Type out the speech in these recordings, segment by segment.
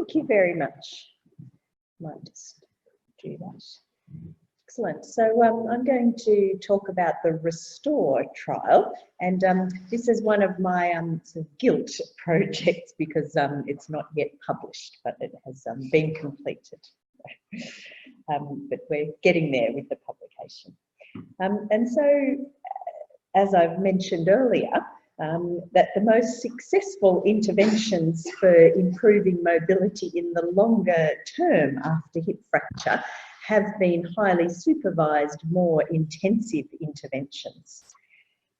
Thank you very much. Might just do that. Excellent. So I'm going to talk about the RESTORE trial, and this is one of my sort of guilt projects because it's not yet published, but it has been completed. But we're getting there with the publication. And so, as I've mentioned earlier, that the most successful interventions for improving mobility in the longer term after hip fracture have been highly supervised, more intensive interventions.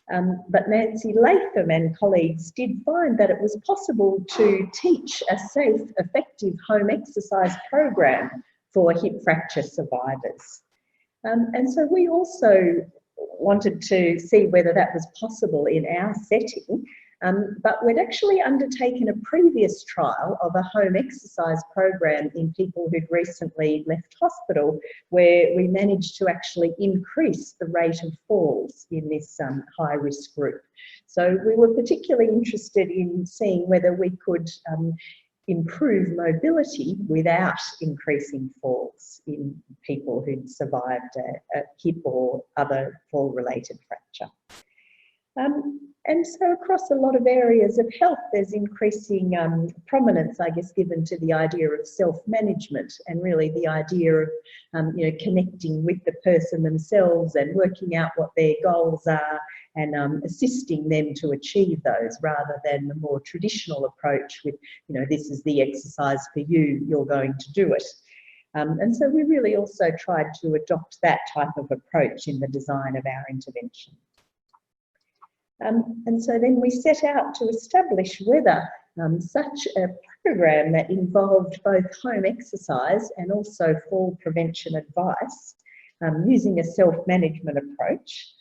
But Nancy Latham and colleagues did find that it was possible to teach a safe, effective home exercise program for hip fracture survivors. And so we also wanted to see whether that was possible in our setting, but we'd actually undertaken a previous trial of a home exercise program in people who'd recently left hospital, where we managed to actually increase the rate of falls in this high-risk group. So we were particularly interested in seeing whether we could improve mobility without increasing falls in people who'd survived a hip or other fall-related fracture. And so across a lot of areas of health, there's increasing prominence, I guess, given to the idea of self-management and really the idea of, connecting with the person themselves and working out what their goals are and assisting them to achieve those, rather than the more traditional approach with, this is the exercise for you, you're going to do it. And so we really also tried to adopt that type of approach in the design of our intervention. And so then we set out to establish whether such a program that involved both home exercise and also fall prevention advice, using a self-management approach,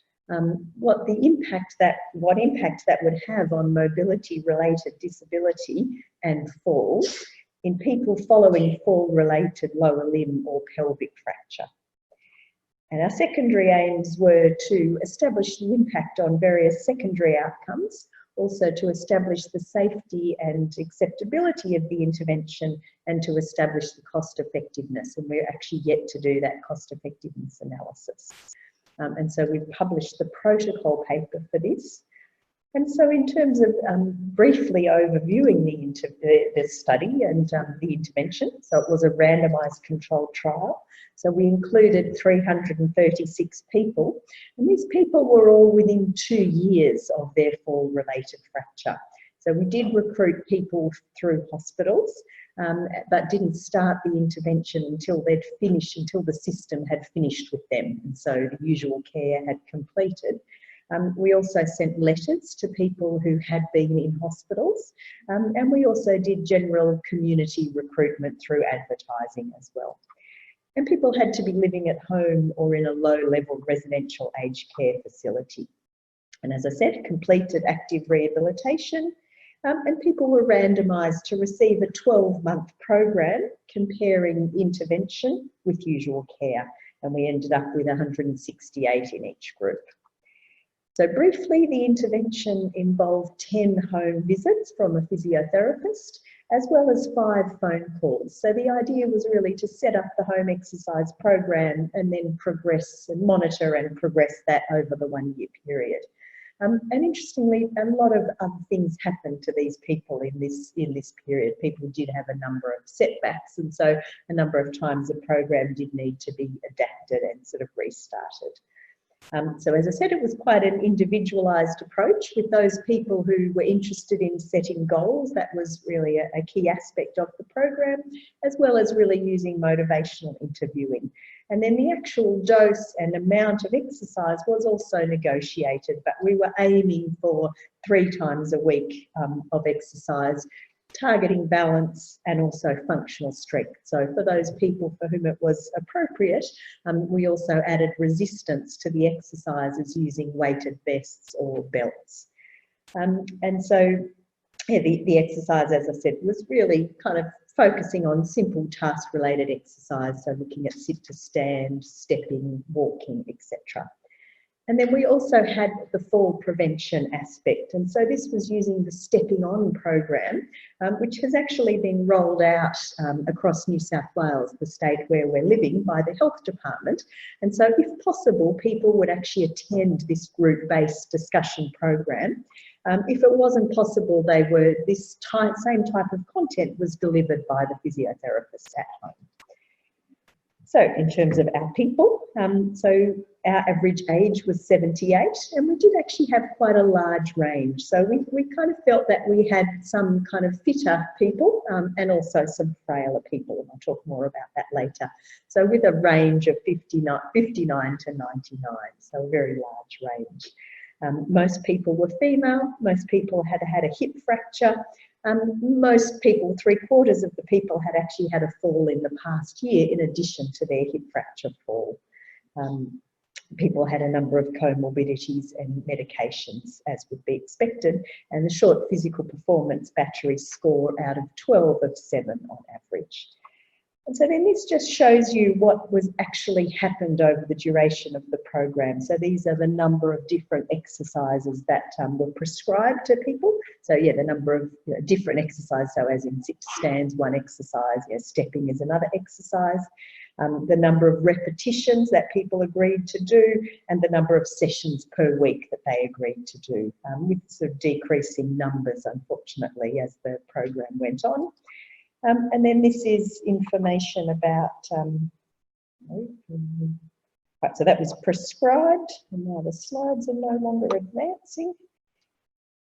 what impact that would have on mobility-related disability and falls in people following fall-related lower limb or pelvic fracture. And our secondary aims were to establish the impact on various secondary outcomes, also to establish the safety and acceptability of the intervention, and to establish the cost effectiveness. And we're actually yet to do that cost effectiveness analysis. And so we've published the protocol paper for this. And so in terms of briefly overviewing the study and the intervention, so it was a randomised controlled trial. So we included 336 people, and these people were all within 2 years of their fall-related fracture. So we did recruit people through hospitals, but didn't start the intervention until the system had finished with them, and so the usual care had completed. We also sent letters to people who had been in hospitals, and we also did general community recruitment through advertising as well. And people had to be living at home or in a low-level residential aged care facility. And as I said, completed active rehabilitation, and people were randomised to receive a 12-month program comparing intervention with usual care, and we ended up with 168 in each group. So briefly, the intervention involved 10 home visits from a physiotherapist, as well as 5 phone calls. So the idea was really to set up the home exercise program and then progress and monitor and progress that over the 1-year period. And interestingly, a lot of other things happened to these people in this period. People did have a number of setbacks, and so a number of times the program did need to be adapted and sort of restarted. So as I said, it was quite an individualised approach with those people who were interested in setting goals. That was really a key aspect of the program, as well as really using motivational interviewing. And then the actual dose and amount of exercise was also negotiated, but we were aiming for 3 times a week of exercise, targeting balance and also functional strength. So for those people for whom it was appropriate, we also added resistance to the exercises using weighted vests or belts. And so yeah, the exercise, as I said, was really kind of focusing on simple task-related exercise, so looking at sit to stand, stepping, walking, etc. And then we also had the fall prevention aspect. And so this was using the Stepping On program, which has actually been rolled out across New South Wales, the state where we're living, by the Health Department. And so if possible, people would actually attend this group-based discussion program. If it wasn't possible, this same type of content was delivered by the physiotherapist at home. So in terms of our people, so our average age was 78, and we did actually have quite a large range. So we kind of felt that we had some kind of fitter people and also some frailer people, and I'll talk more about that later. So with a range of 59 to 99, so a very large range. Most people were female, most people had had a hip fracture. Most people, 3/4 of the people, had actually had a fall in the past year in addition to their hip fracture fall. People had a number of comorbidities and medications, as would be expected, and the short physical performance battery score out of 12 of 7 on average. And so then this just shows you what was actually happened over the duration of the program. So these are the number of different exercises that were prescribed to people. So yeah, the number of different exercises. So as in sit to stands, one exercise, stepping is another exercise. The number of repetitions that people agreed to do, and the number of sessions per week that they agreed to do, with sort of decreasing numbers, unfortunately, as the program went on. And then this is information about, right, so that was prescribed, and now the slides are no longer advancing.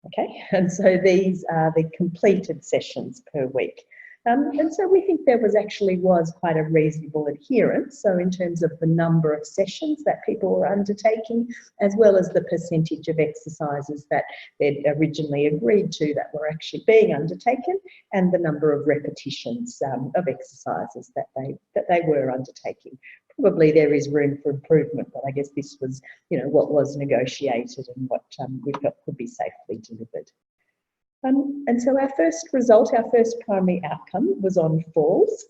Okay, and so these are the completed sessions per week. And so we think there was quite a reasonable adherence. So in terms of the number of sessions that people were undertaking, as well as the percentage of exercises that they'd originally agreed to that were actually being undertaken, and the number of repetitions of exercises that they were undertaking. Probably there is room for improvement, but I guess this was, what was negotiated and what we felt could be safely delivered. And so our first result, our first primary outcome, was on falls.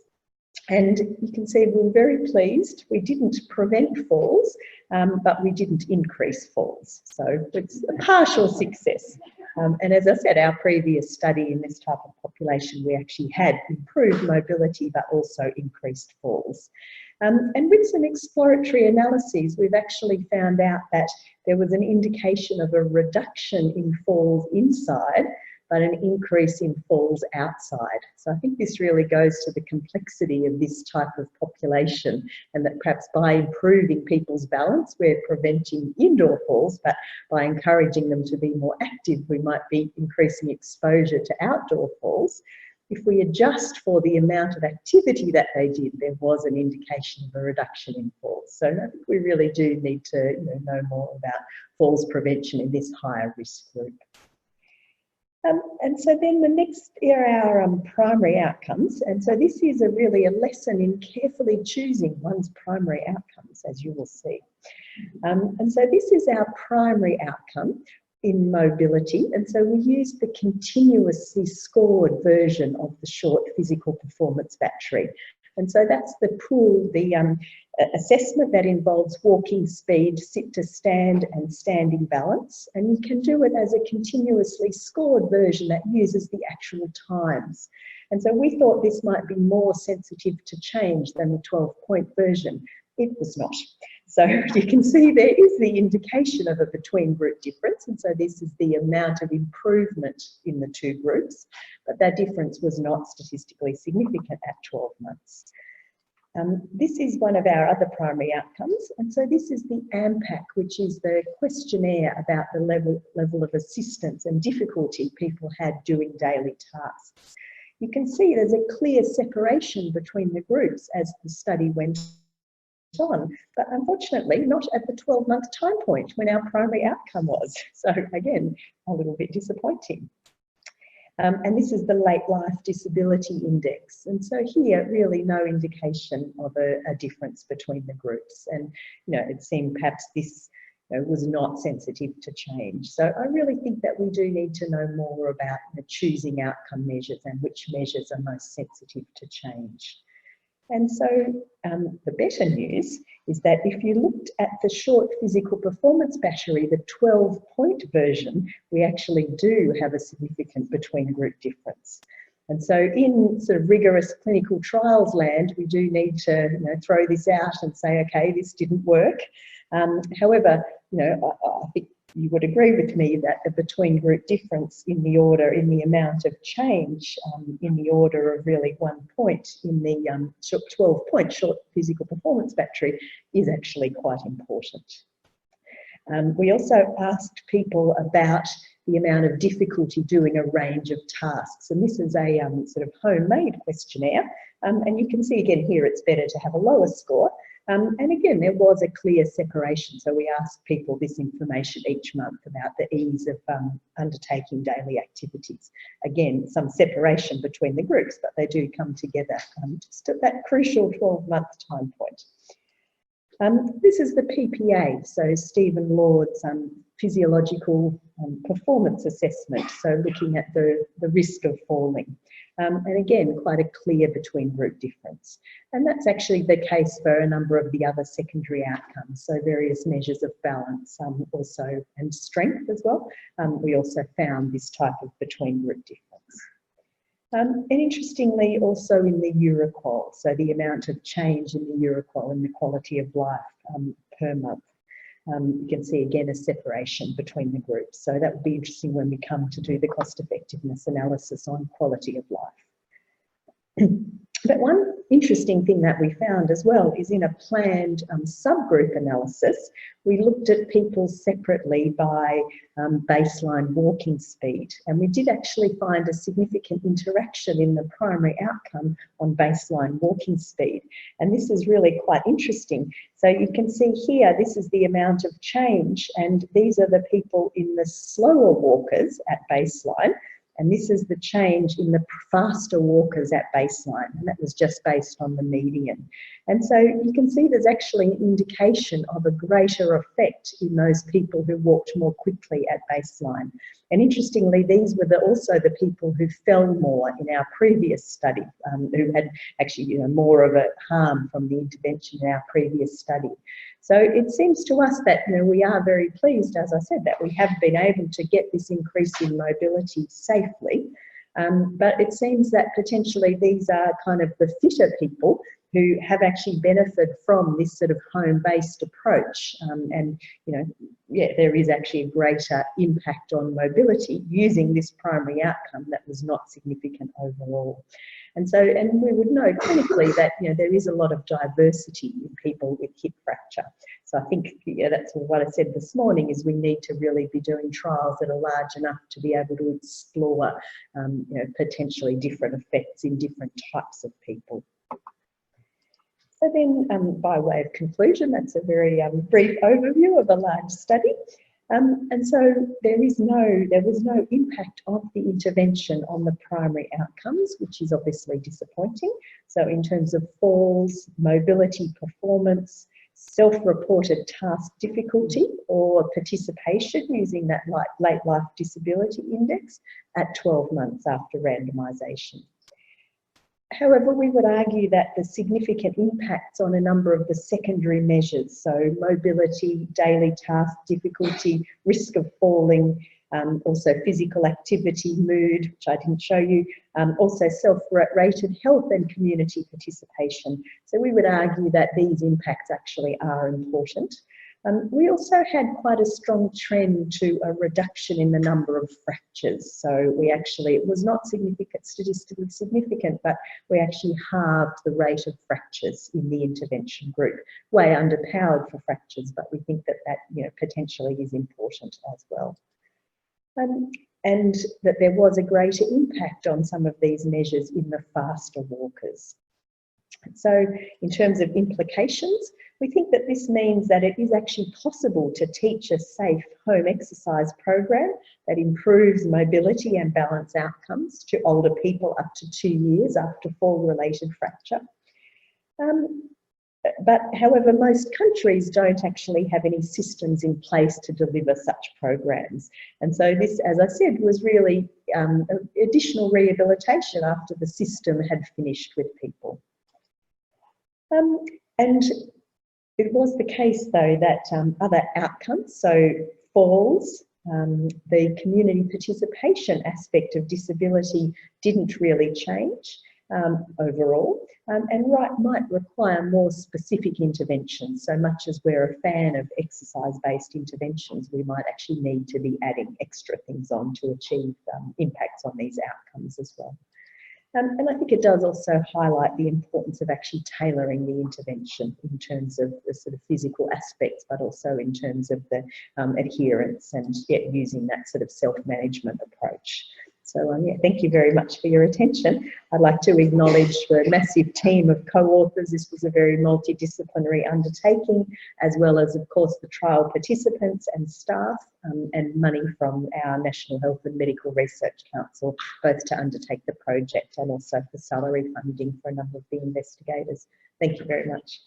And you can see we were very pleased. We didn't prevent falls, but we didn't increase falls. So it's a partial success. And as I said, our previous study in this type of population, we actually had improved mobility, but also increased falls. And with some exploratory analyses, we've actually found out that there was an indication of a reduction in falls inside, but an increase in falls outside. So I think this really goes to the complexity of this type of population, and that perhaps by improving people's balance, we're preventing indoor falls, but by encouraging them to be more active, we might be increasing exposure to outdoor falls. If we adjust for the amount of activity that they did, there was an indication of a reduction in falls. So I think we really do need to know more about falls prevention in this higher risk group. And so then the next are our primary outcomes. And so this is really a lesson in carefully choosing one's primary outcomes, as you will see. And so this is our primary outcome in mobility. And so we use the continuously scored version of the short physical performance battery. And so that's the pool, the assessment that involves walking speed, sit to stand, and standing balance. And you can do it as a continuously scored version that uses the actual times. And so we thought this might be more sensitive to change than the 12-point version. It was not. So you can see there is the indication of a between group difference. And so this is the amount of improvement in the two groups, but that difference was not statistically significant at 12 months. This is one of our other primary outcomes. And so this is the AMPAC, which is the questionnaire about the level of assistance and difficulty people had doing daily tasks. You can see there's a clear separation between the groups as the study went on, but unfortunately not at the 12-month time point when our primary outcome was. So again, a little bit disappointing. And this is the late life disability index. And so here, really no indication of a difference between the groups. And, it seemed perhaps this was not sensitive to change. So I really think that we do need to know more about choosing outcome measures and which measures are most sensitive to change. And so the better news is that if you looked at the short physical performance battery, the 12-point version, we actually do have a significant between group difference. And so in sort of rigorous clinical trials land, we do need to throw this out and say, okay, this didn't work. However, I think you would agree with me that the between group difference in the amount of change in the order of really 1 point in the 12-point short physical performance battery is actually quite important. We also asked people about the amount of difficulty doing a range of tasks, and this is a sort of homemade questionnaire, and you can see again here it's better to have a lower score. And again, there was a clear separation. So we asked people this information each month about the ease of undertaking daily activities. Again, some separation between the groups, but they do come together just at that crucial 12-month time point. This is the PPA, so Stephen Lord's physiological performance assessment, so looking at the risk of falling. And again, quite a clear between group difference. And that's actually the case for a number of the other secondary outcomes, so various measures of balance also, and strength as well. We also found this type of between group difference. And interestingly, also in the Euroqual, so the amount of change in the Euroqual in the quality of life per month. You can see again a separation between the groups. So that would be interesting when we come to do the cost effectiveness analysis on quality of life. But one interesting thing that we found as well is in a planned subgroup analysis, we looked at people separately by baseline walking speed. And we did actually find a significant interaction in the primary outcome on baseline walking speed. And this is really quite interesting. So you can see here, this is the amount of change, and these are the people in the slower walkers at baseline. And this is the change in the faster walkers at baseline, and that was just based on the median. And so you can see there's actually an indication of a greater effect in those people who walked more quickly at baseline. And interestingly, these were also the people who fell more in our previous study, who had actually more of a harm from the intervention in our previous study. So it seems to us that we are very pleased, as I said, that we have been able to get this increase in mobility safely. But it seems that potentially these are kind of the fitter people who have actually benefited from this sort of home-based approach. There is actually a greater impact on mobility using this primary outcome that was not significant overall. And we would know clinically that there is a lot of diversity in people with hip fracture. So I think that's what I said this morning, is we need to really be doing trials that are large enough to be able to explore potentially different effects in different types of people. So then, by way of conclusion, that's a very brief overview of a large study. And so there was no impact of the intervention on the primary outcomes, which is obviously disappointing. So in terms of falls, mobility, performance, self-reported task difficulty or participation using that late life disability index at 12 months after randomisation. However, we would argue that the significant impacts on a number of the secondary measures, so mobility, daily task difficulty, risk of falling, also physical activity, mood, which I didn't show you, also self-rated health and community participation. So we would argue that these impacts actually are important. We also had quite a strong trend to a reduction in the number of fractures. So it was not statistically significant, but we actually halved the rate of fractures in the intervention group. Way underpowered for fractures, but we think that potentially is important as well. And that there was a greater impact on some of these measures in the faster walkers. So in terms of implications, we think that this means that it is actually possible to teach a safe home exercise program that improves mobility and balance outcomes to older people up to 2 years after fall-related fracture. But however, most countries don't actually have any systems in place to deliver such programs. And so this, as I said, was really additional rehabilitation after the system had finished with people. And it was the case, though, that other outcomes, so falls, the community participation aspect of disability didn't really change overall, and might require more specific interventions. So much as we're a fan of exercise-based interventions, we might actually need to be adding extra things on to achieve impacts on these outcomes as well. And I think it does also highlight the importance of actually tailoring the intervention in terms of the sort of physical aspects, but also in terms of the adherence and using that sort of self-management approach. So yeah, thank you very much for your attention. I'd like to acknowledge the massive team of co-authors. This was a very multidisciplinary undertaking, as well as, of course, the trial participants and staff, and money from our National Health and Medical Research Council, both to undertake the project and also for salary funding for a number of the investigators. Thank you very much.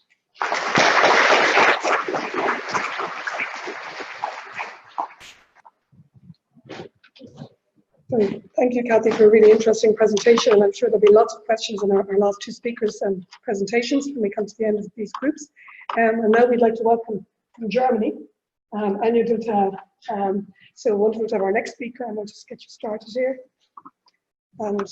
Thank you, Cathie, for a really interesting presentation, and I'm sure there'll be lots of questions on our last two speakers and presentations when we come to the end of these groups. And now we'd like to welcome from Germany, Anja Dutta. So wonderful to have our next speaker, and we'll just get you started here. And